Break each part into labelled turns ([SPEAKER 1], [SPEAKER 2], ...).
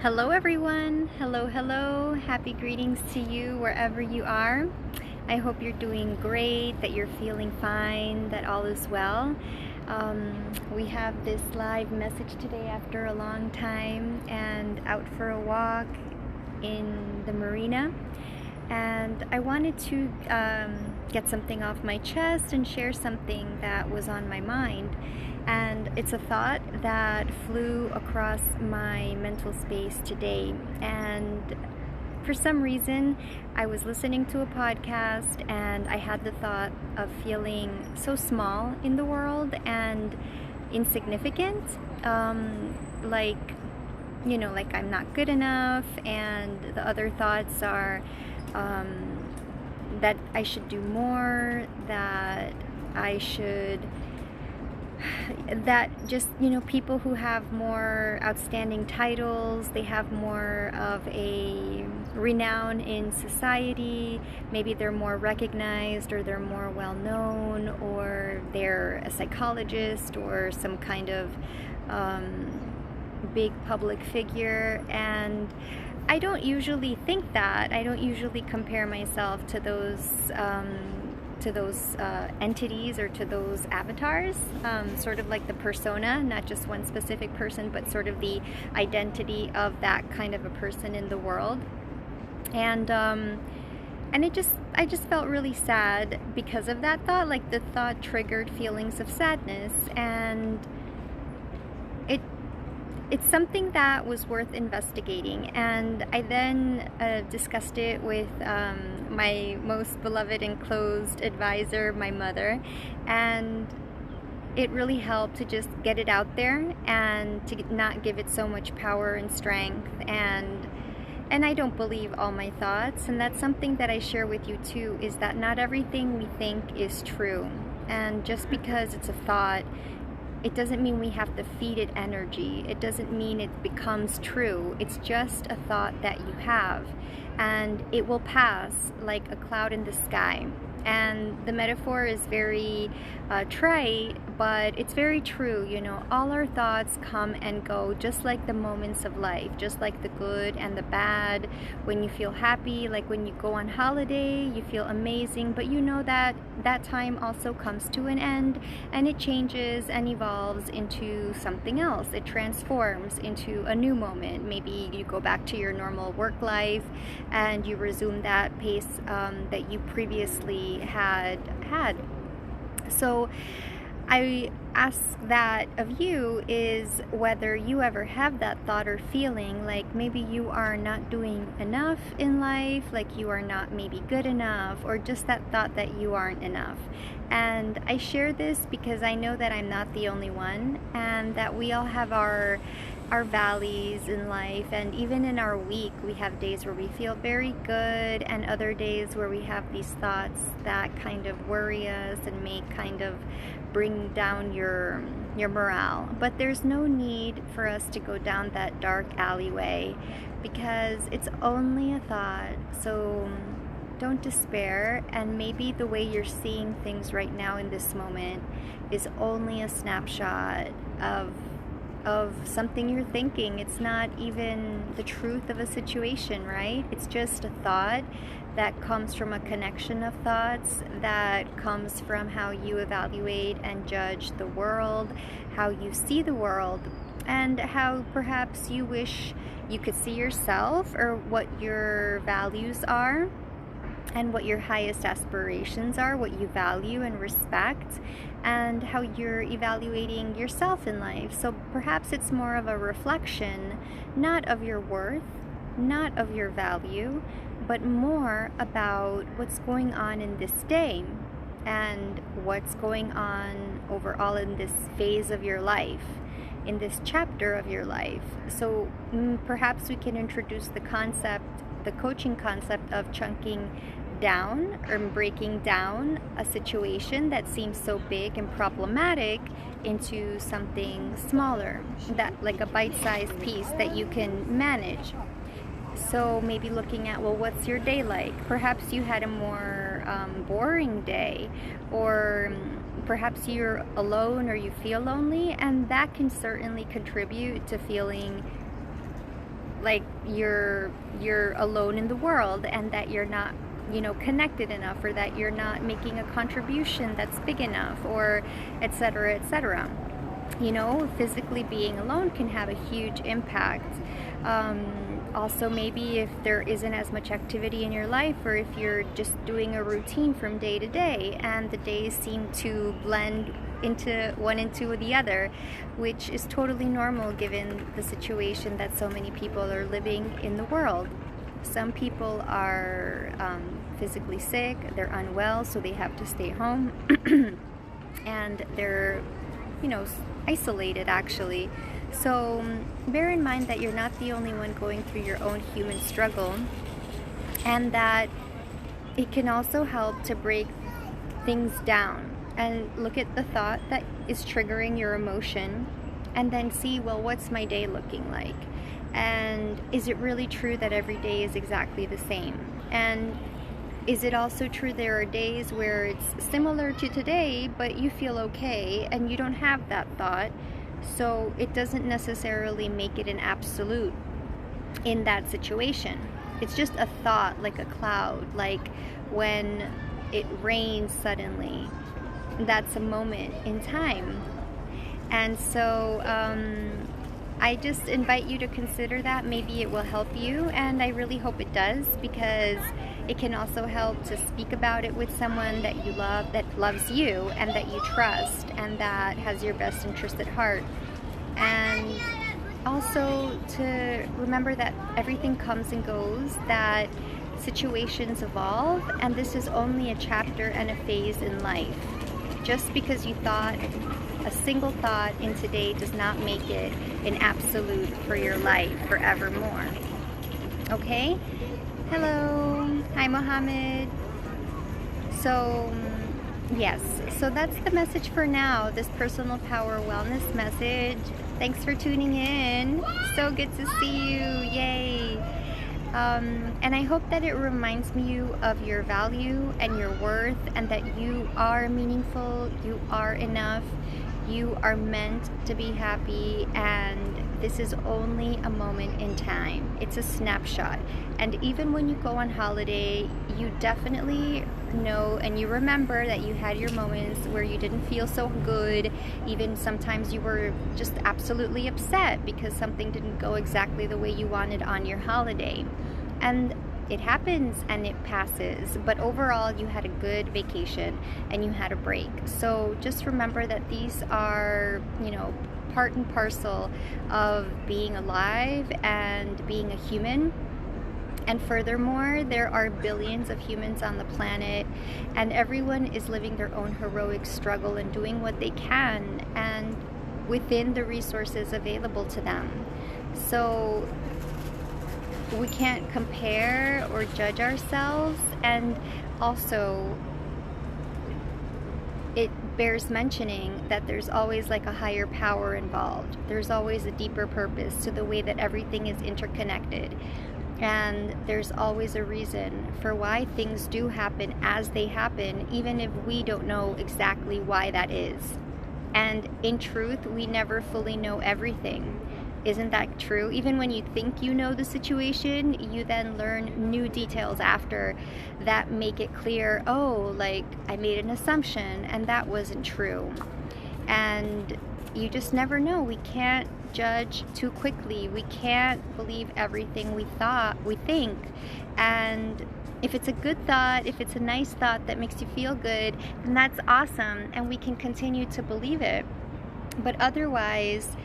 [SPEAKER 1] Hello everyone. Hello. Happy greetings to you wherever you are. I hope you're doing great, that you're feeling fine, that all is well. We have this live message today after a long time and out for a walk in the marina. And I wanted to get something off my chest and share something that was on my mind. And it's a thought that flew across my mental space today. And for some reason, I was listening to a podcast and I had the thought of feeling so small in the world and insignificant. Like, like I'm not good enough. And the other thoughts are that I should do more, that I should, that just, people who have more outstanding titles, they have more of a renown in society, maybe they're more recognized or they're more well known, or they're a psychologist or some kind of big public figure. And I don't usually think that. I don't usually compare myself to those entities or to those avatars, sort of like the persona, not just one specific person, but sort of the identity of that kind of a person in the world. And I just felt really sad because of that thought. Like, the thought triggered feelings of sadness, and it's something that was worth investigating. And I then discussed it with my most beloved and closed advisor, my mother, and it really helped to just get it out there and to not give it so much power and strength. And I don't believe all my thoughts, and that's something that I share with you too, is that not everything we think is true. And just because it's a thought, it doesn't mean we have to feed it energy. It doesn't mean it becomes true. It's just a thought that you have, and it will pass like a cloud in the sky. And the metaphor is very trite, but it's very true. All our thoughts come and go, just like the moments of life, just like the good and the bad. When you feel happy, like when you go on holiday, you feel amazing, but that time also comes to an end, and it changes and evolves into something else. It transforms into a new moment. Maybe you go back to your normal work life and you resume that pace that you previously had. So I ask that of you, is whether you ever have that thought or feeling like maybe you are not doing enough in life, like you are not maybe good enough, or just that thought that you aren't enough. And I share this because I know that I'm not the only one, and that we all have our valleys in life. And even in our week, we have days where we feel very good, and other days where we have these thoughts that kind of worry us and may kind of bring down your morale. But there's no need for us to go down that dark alleyway, because it's only a thought. So don't despair, and maybe the way you're seeing things right now in this moment is only a snapshot of something you're thinking. It's not even the truth of a situation, right? It's just a thought that comes from a connection of thoughts, that comes from how you evaluate and judge the world, how you see the world, and how perhaps you wish you could see yourself, or what your values are and what your highest aspirations are, what you value and respect, and how you're evaluating yourself in life. So perhaps it's more of a reflection, not of your worth, not of your value, but more about what's going on in this day and what's going on overall in this phase of your life, in this chapter of your life. So perhaps we can introduce the coaching concept of chunking down, or breaking down a situation that seems so big and problematic into something smaller, that like a bite-sized piece that you can manage. So maybe looking at, well, what's your day like? Perhaps you had a more boring day, or perhaps you're alone or you feel lonely, and that can certainly contribute to feeling like you're alone in the world, and that you're not, you know, connected enough, or that you're not making a contribution that's big enough, or etc., etc. You know, physically being alone can have a huge impact. Also, maybe if there isn't as much activity in your life, or if you're just doing a routine from day to day and the days seem to blend into the other, which is totally normal given the situation that so many people are living in the world. Some people are physically sick, they're unwell, so they have to stay home, and they're, you know, isolated actually. So bear in mind that you're not the only one going through your own human struggle, and that it can also help to break things down and look at the thought that is triggering your emotion, and then see, well, what's my day looking like? And is it really true that every day is exactly the same? And is it also true there are days where it's similar to today, but you feel okay and you don't have that thought? So it doesn't necessarily make it an absolute in that situation. It's just a thought, like a cloud, like when it rains suddenly. That's a moment in time. And so I just invite you to consider that. Maybe it will help you, and I really hope it does, because it can also help to speak about it with someone that you love, that loves you, and that you trust, and that has your best interest at heart. And also to remember that everything comes and goes, that situations evolve, and this is only a chapter and a phase in life. Just because you thought a single thought in today does not make it an absolute for your life forevermore. Okay? Hello. Hi, Mohammed. So, yes. So that's the message for now, this personal power wellness message. Thanks for tuning in. So good to see you. Yay. And I hope that it reminds you of your value and your worth, and that you are meaningful, you are enough, you are meant to be happy, and this is only a moment in time. It's a snapshot. And even when you go on holiday, you definitely know and you remember that you had your moments where you didn't feel so good. Even sometimes you were just absolutely upset because something didn't go exactly the way you wanted on your holiday. And it happens and it passes, but overall you had a good vacation and you had a break. So just remember that these are, you know, part and parcel of being alive and being a human. And furthermore, there are billions of humans on the planet, and everyone is living their own heroic struggle and doing what they can and within the resources available to them. So we can't compare or judge ourselves. And also, it bears mentioning that there's always like a higher power involved. There's always a deeper purpose to the way that everything is interconnected. And there's always a reason for why things do happen as they happen, even if we don't know exactly why that is. And in truth, we never fully know everything. Isn't that true? Even when you think you know the situation, you then learn new details after that make it clear, oh, like I made an assumption and that wasn't true. And you just never know. We can't judge too quickly. We can't believe everything we think. And if it's a good thought, if it's a nice thought that makes you feel good, then that's awesome, and we can continue to believe it. But otherwise,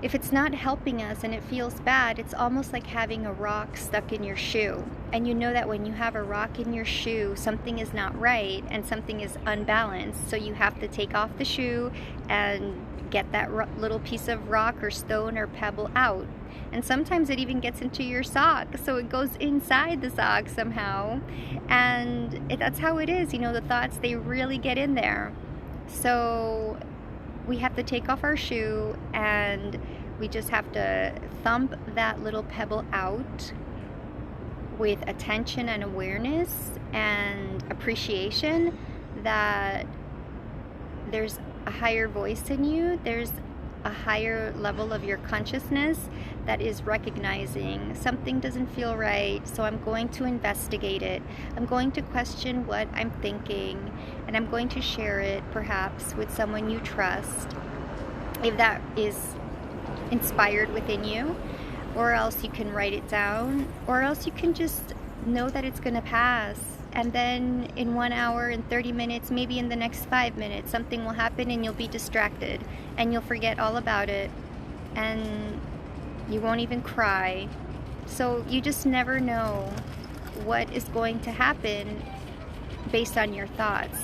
[SPEAKER 1] if it's not helping us and it feels bad, it's almost like having a rock stuck in your shoe. And you know that when you have a rock in your shoe, something is not right and something is unbalanced. So you have to take off the shoe and get that little piece of rock or stone or pebble out. And sometimes it even gets into your sock, so it goes inside the sock somehow. And that's how it is, you know, the thoughts, they really get in there. So we have to take off our shoe and we just have to thump that little pebble out with attention and awareness and appreciation that there's a higher voice in you, there's a higher level of your consciousness that is recognizing something doesn't feel right, so I'm going to investigate it. I'm going to question what I'm thinking, and I'm going to share it perhaps with someone you trust, if that is inspired within you, or else you can write it down, or else you can just know that it's going to pass. And then in 1 hour and 30 minutes, maybe in the next 5 minutes, something will happen and you'll be distracted and you'll forget all about it and you won't even cry. So you just never know what is going to happen based on your thoughts.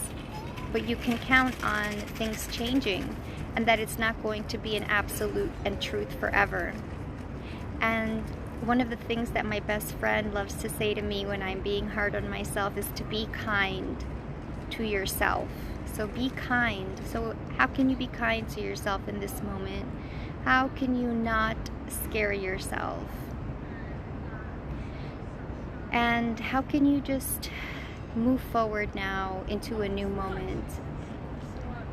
[SPEAKER 1] But you can count on things changing and that it's not going to be an absolute and truth forever. And one of the things that my best friend loves to say to me when I'm being hard on myself is to be kind to yourself. So be kind. So how can you be kind to yourself in this moment? How can you not scare yourself? And how can you just move forward now into a new moment?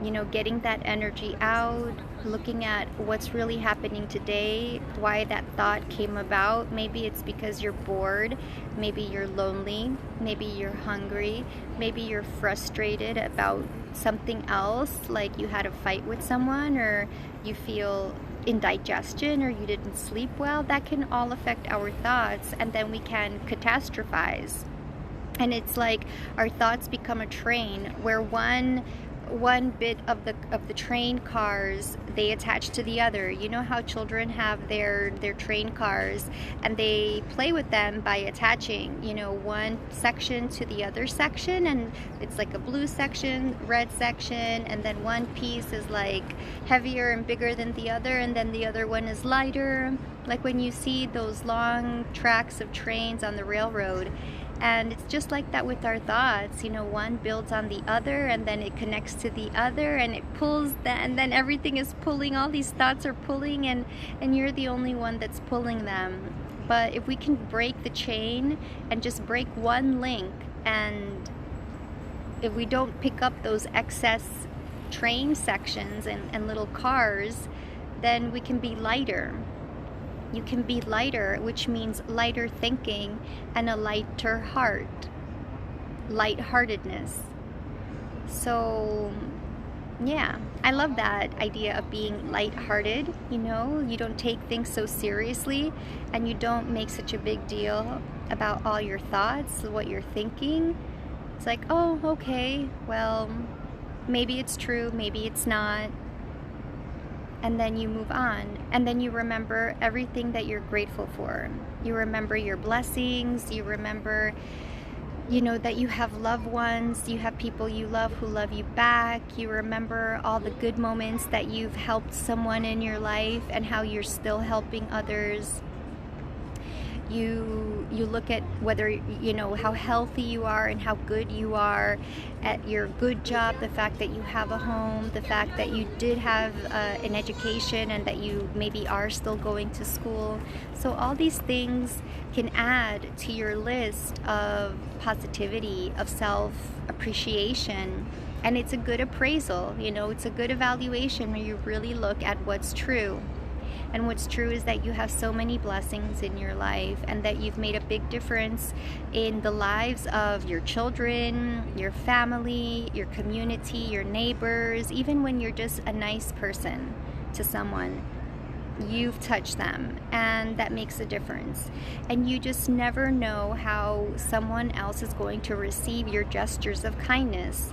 [SPEAKER 1] You know, getting that energy out, looking at what's really happening today, why that thought came about. Maybe it's because you're bored, maybe you're lonely, maybe you're hungry, maybe you're frustrated about something else, like you had a fight with someone, or you feel indigestion, or you didn't sleep well. That can all affect our thoughts, and then we can catastrophize. And it's like our thoughts become a train where one bit of the train cars, they attach to the other. You know how children have their train cars and they play with them by attaching, you know, one section to the other section, and it's like a blue section, red section, and then one piece is like heavier and bigger than the other, and then the other one is lighter, like when you see those long tracks of trains on the railroad. And it's just like that with our thoughts, you know, one builds on the other, and then it connects to the other, and it pulls that, and then everything is pulling, all these thoughts are pulling, and you're the only one that's pulling them. But if we can break the chain and just break one link, and if we don't pick up those excess train sections and little cars, then we can be lighter. You can be lighter, which means lighter thinking and a lighter heart, lightheartedness. So yeah, I love that idea of being lighthearted. You know, you don't take things so seriously, and you don't make such a big deal about all your thoughts, what you're thinking. It's like, oh, okay, well, maybe it's true, maybe it's not. And then you move on, and then you remember everything that you're grateful for. You remember your blessings, you remember, you know, that you have loved ones, you have people you love who love you back. You remember all the good moments that you've helped someone in your life and how you're still helping others. You look at whether, you know, how healthy you are and how good you are at your good job, the fact that you have a home, the fact that you did have an education, and that you maybe are still going to school. So all these things can add to your list of positivity, of self-appreciation. And it's a good appraisal, you know, it's a good evaluation where you really look at what's true. And what's true is that you have so many blessings in your life, and that you've made a big difference in the lives of your children, your family, your community, your neighbors. Even when you're just a nice person to someone, you've touched them, and that makes a difference. And you just never know how someone else is going to receive your gestures of kindness.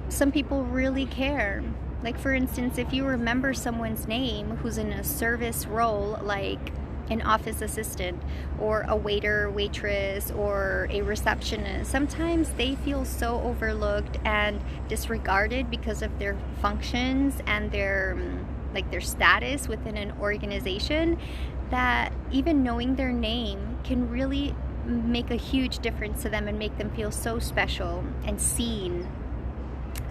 [SPEAKER 1] Some people really care. Like, for instance, if you remember someone's name who's in a service role, like an office assistant or a waiter, waitress, or a receptionist, sometimes they feel so overlooked and disregarded because of their functions and their status within an organization, that even knowing their name can really make a huge difference to them and make them feel so special and seen.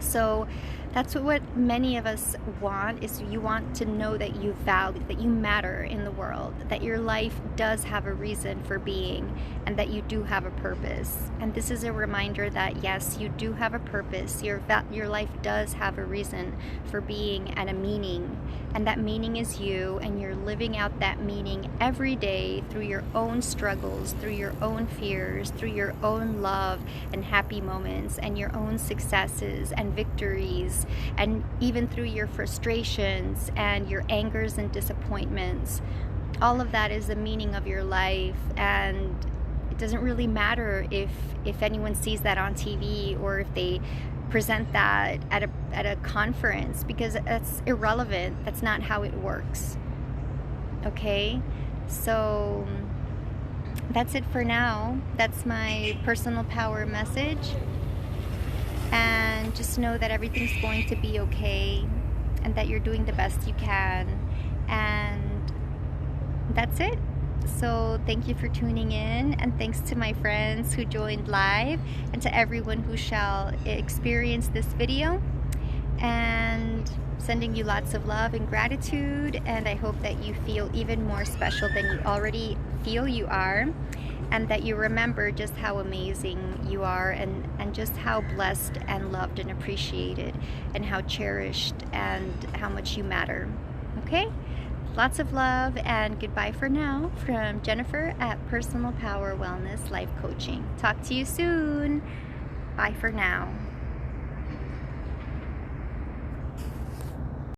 [SPEAKER 1] So That's what many of us want, is you want to know that you value, that you matter in the world, that your life does have a reason for being, and that you do have a purpose. And this is a reminder that yes, you do have a purpose. Your life does have a reason for being and a meaning. And that meaning is you, and you're living out that meaning every day through your own struggles, through your own fears, through your own love and happy moments, and your own successes and victories, and even through your frustrations and your angers and disappointments. All of that is the meaning of your life, and it doesn't really matter if anyone sees that on TV or if they present that at a conference, because that's irrelevant. That's not how it works. Okay? So that's it for now. That's my personal power message. And just know that everything's going to be okay, and that you're doing the best you can. And that's it. So thank you for tuning in, and thanks to my friends who joined live, and to everyone who shall experience this video. And sending you lots of love and gratitude, and I hope that you feel even more special than you already feel you are, and that you remember just how amazing you are, and just how blessed and loved and appreciated, and how cherished, and how much you matter. Okay? Lots of love, and goodbye for now from Jennifer at Personal Power Wellness Life Coaching. Talk to you soon. Bye for now.